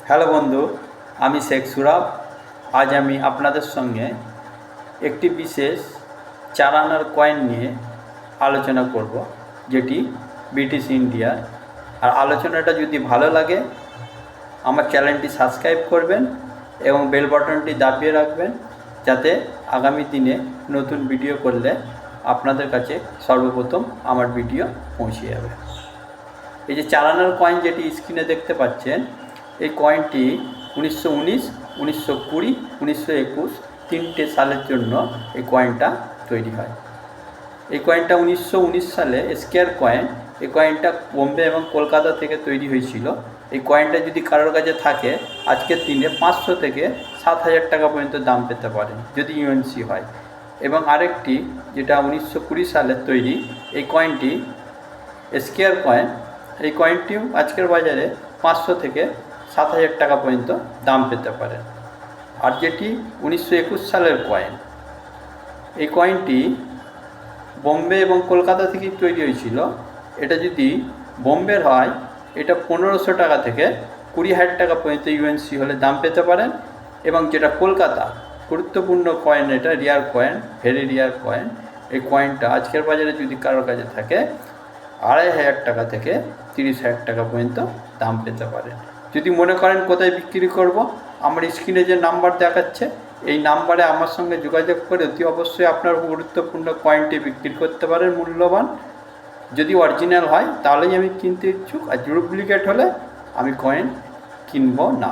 Hello বন্ধু, আমি শেখ সুরাব। আজ আমি আপনাদের সঙ্গে একটি বিশেষ 4 আনার কয়েন নিয়ে আলোচনা করব, যেটি ব্রিটিশ ইন্ডিয়ার। আর আলোচনাটা যদি ভালো লাগে আমার চ্যানেলটি সাবস্ক্রাইব করবেন এবং বেল বাটনটি দাবিয়ে রাখবেন, যাতে আগামী দিনে নতুন ভিডিও করলে আপনাদের কাছে সর্বপ্রথম আমার ভিডিও পৌঁছে যাবে। এই যে 4 আনার কয়েন যেটি স্ক্রিনে দেখতে পাচ্ছেন, এই কয়েনটি 1919, 1920, 1921 তিনটে সালের জন্য এই কয়েনটা তৈরি হয়। এই কয়েনটা 1919 সালে স্কোয়ার কয়েন। এই কয়েনটা বোম্বে এবং কলকাতা থেকে তৈরি হয়েছিল। এই কয়েনটা যদি কারোর কাছে থাকে আজকের দিনে 500 থেকে 7,000 টাকা পর্যন্ত দাম পেতে পারে যদি ইউএনসি হয়। এবং আরেকটি যেটা 1920 সালের তৈরি, এই কয়েনটি স্কোয়ার কয়েন। এই কয়েনটিও আজকের বাজারে 500 থেকে 7,000 টাকা পর্যন্ত দাম পেতে পারে। আর যেটি 1921 সালের কয়েন, এই কয়েনটি বোম্বে এবং কলকাতা থেকেই তৈরি হয়েছিল। এটা যদি বোম্বের হয় এটা 1500 টাকা থেকে 20,000 টাকা পর্যন্ত ইউএনসি হলে দাম পেতে পারেন। এবং যেটা কলকাতা, গুরুত্বপূর্ণ কয়েন, এটা রিয়ার কয়েন, ভেরি রিয়ার কয়েন। এই কয়েনটা আজকের বাজারে যদি কারোর কাছে থাকে 2,500 টাকা থেকে 30,000 টাকা পর্যন্ত দাম পেতে পারেন। যদি মনে করেন কোথায় বিক্রি করব, আমার স্ক্রিনে যে নাম্বার দেখাচ্ছে এই নাম্বারে আমার সঙ্গে যোগাযোগ করে অতি অবশ্যই আপনার গুরুত্বপূর্ণ কয়েনটি বিক্রি করতে পারেন মূল্যবান। যদি অরিজিনাল হয় তাহলেই আমি কিনতে ইচ্ছুক, আর ডুপ্লিকেট হলে আমি কয়েন কিনব না।